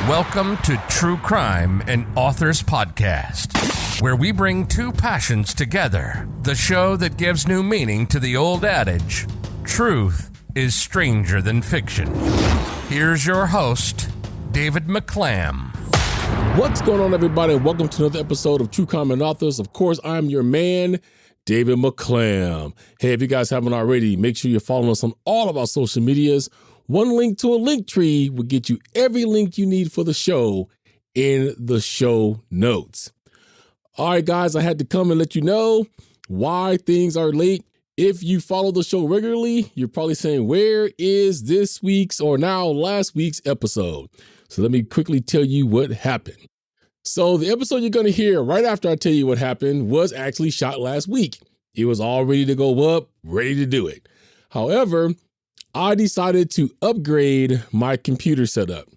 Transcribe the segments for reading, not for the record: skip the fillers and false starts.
Welcome to True Crime and Authors Podcast, where we bring two passions together. The show that gives new meaning to the old adage, truth is stranger than fiction. Here's your host, David McClam. What's going on, everybody? Welcome to another episode of True Crime and Authors. Of course, I'm your man, David McClam. Hey, if you guys haven't already, make sure you're following us on all of our social medias. One link to a link tree will get you every link you need for the show in the show notes. All right, guys, I had to come and let you know why things are late. If you follow the show regularly, you're probably saying, where is this week's or now last week's episode? So let me quickly tell you what happened. So the episode you're going to hear right after I tell you what happened was actually shot last week. It was all ready to go up, ready to do it. However, I decided to upgrade my computer setup.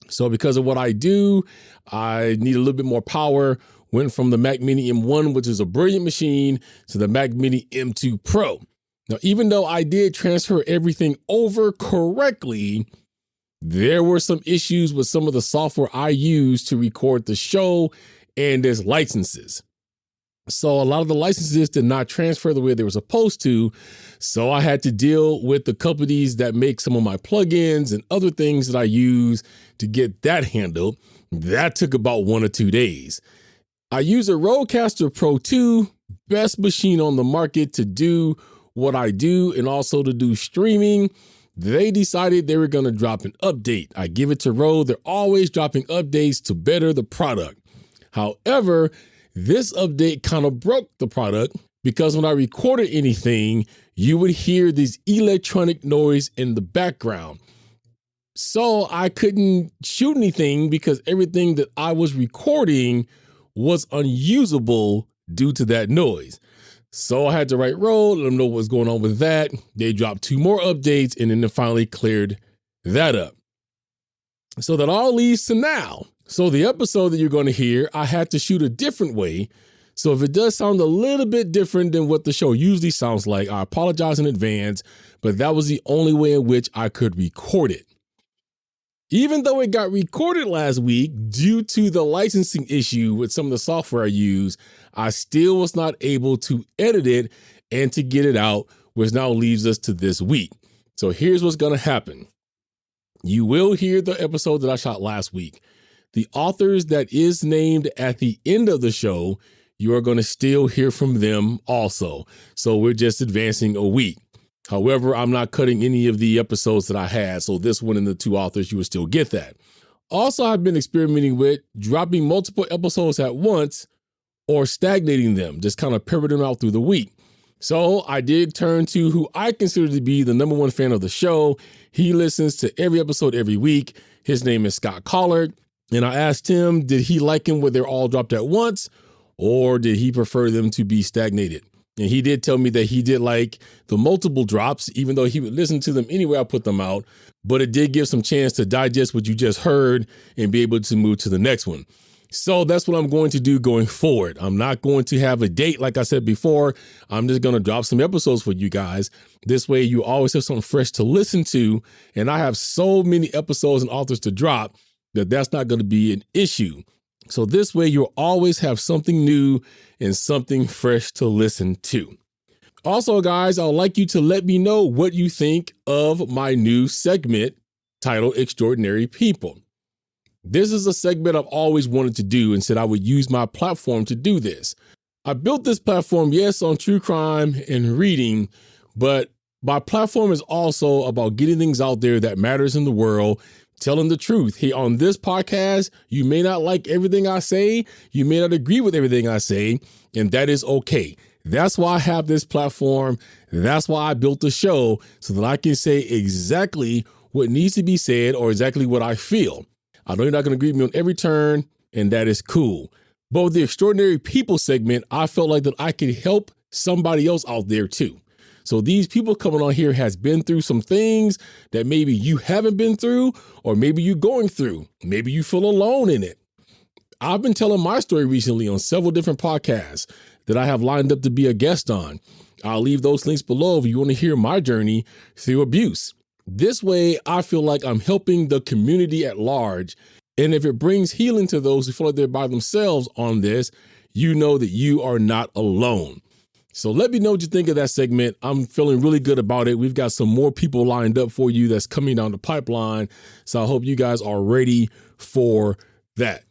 So because of what I do, I need a little bit more power. Went from the Mac Mini M1, which is a brilliant machine, to the Mac Mini M2 Pro. Now, even though I did transfer everything over correctly, there were some issues with some of the software I used to record the show and its licenses. So a lot of the licenses did not transfer the way they were supposed to. So I had to deal with the companies that make some of my plugins and other things that I use to get that handled. That took about 1 or 2 days. I use a Rodecaster Pro 2, best machine on the market to do what I do and also to do streaming. They decided they were going to drop an update. I give it to Rode. They're always dropping updates to better the product. However, this update kind of broke the product because when I recorded anything, you would hear this electronic noise in the background. So I couldn't shoot anything because everything that I was recording was unusable due to that noise. So I had to write Rode, let them know what's going on with that. They dropped 2 more updates and then they finally cleared that up. So that all leads to now. So the episode that you're going to hear, I had to shoot a different way. So if it does sound a little bit different than what the show usually sounds like, I apologize in advance, but that was the only way in which I could record it. Even though it got recorded last week, due to the licensing issue with some of the software I use, I still was not able to edit it and to get it out, which now leaves us to this week. So here's what's going to happen. You will hear the episode that I shot last week. The authors that is named at the end of the show, you are going to still hear from them also. So we're just advancing a week. However, I'm not cutting any of the episodes that I had. So this one and the 2 authors, you will still get that. Also, I've been experimenting with dropping multiple episodes at once or stagnating them, just kind of pivoting them out through the week. So I did turn to who I consider to be the #1 fan of the show. He listens to every episode every week. His name is Scott Collard. And I asked him, did he like them when they're all dropped at once, or did he prefer them to be stagnated? And he did tell me that he did like the multiple drops, even though he would listen to them anyway I put them out. But it did give some chance to digest what you just heard and be able to move to the next one. So that's what I'm going to do going forward. I'm not going to have a date, like I said before. I'm just going to drop some episodes for you guys. This way you always have something fresh to listen to. And I have so many episodes and authors to drop that's not going to be an issue. So this way you'll always have something new and something fresh to listen to. Also, guys, I'd like you to let me know what you think of my new segment titled Extraordinary People. This is a segment I've always wanted to do and said I would use my platform to do this. I built this platform, yes, on true crime and reading, but my platform is also about getting things out there that matters in the world, telling the truth. Hey, on this podcast, you may not like everything I say. You may not agree with everything I say, and that is okay. That's why I have this platform. That's why I built the show, so that I can say exactly what needs to be said or exactly what I feel. I know you're not going to agree with me on every turn, and that is cool. But with the Extraordinary People segment, I felt like that I could help somebody else out there too. So these people coming on here has been through some things that maybe you haven't been through, or maybe you're going through. Maybe you feel alone in it. I've been telling my story recently on several different podcasts that I have lined up to be a guest on. I'll leave those links below if you want to hear my journey through abuse. This way, I feel like I'm helping the community at large. And if it brings healing to those who feel like they're by themselves on this, you know that you are not alone. So let me know what you think of that segment. I'm feeling really good about it. We've got some more people lined up for you that's coming down the pipeline. So I hope you guys are ready for that.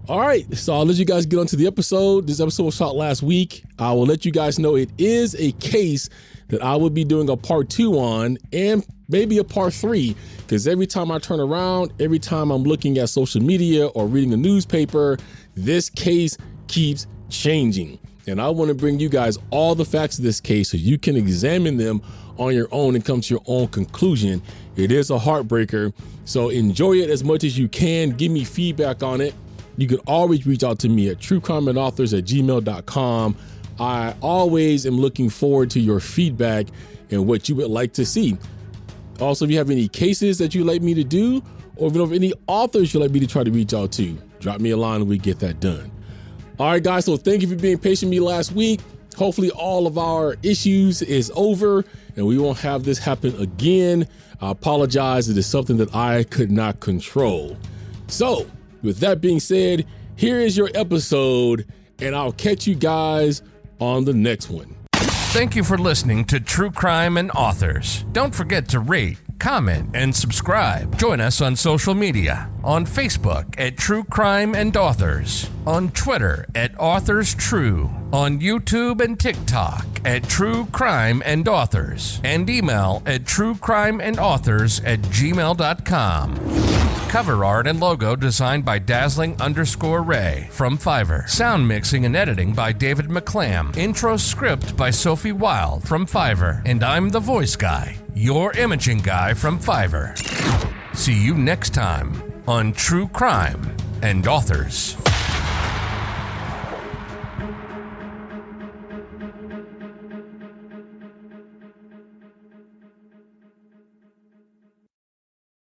All right, so I'll let you guys get on to the episode. This episode was shot last week. I will let you guys know it is a case that I will be doing a part 2 on, and maybe a part 3, because every time I turn around, every time I'm looking at social media or reading a newspaper, this case keeps changing. And I want to bring you guys all the facts of this case so you can examine them on your own and come to your own conclusion. It is a heartbreaker, so enjoy it as much as you can. Give me feedback on it. You can always reach out to me at truecrimeandauthors@gmail.com. I always am looking forward to your feedback and what you would like to see. Also, if you have any cases that you'd like me to do, or if you have any authors you'd like me to try to reach out to, drop me a line and we get that done. All right, guys, so thank you for being patient with me last week. Hopefully all of our issues is over and we won't have this happen again. I apologize. It is something that I could not control. So with that being said, here is your episode, and I'll catch you guys on the next one. Thank you for listening to True Crime and Authors. Don't forget to rate, comment, and subscribe. Join us on social media. On Facebook at True Crime and Authors. On Twitter at Authors True. On YouTube and TikTok at True Crime and Authors. And email at truecrimeandauthors@gmail.com. Cover art and logo designed by Dazzling_Ray from Fiverr. Sound mixing and editing by David McClam. Intro script by Sophie Wild from Fiverr. And I'm the voice guy, your imaging guy from Fiverr. See you next time on True Crime and Authors.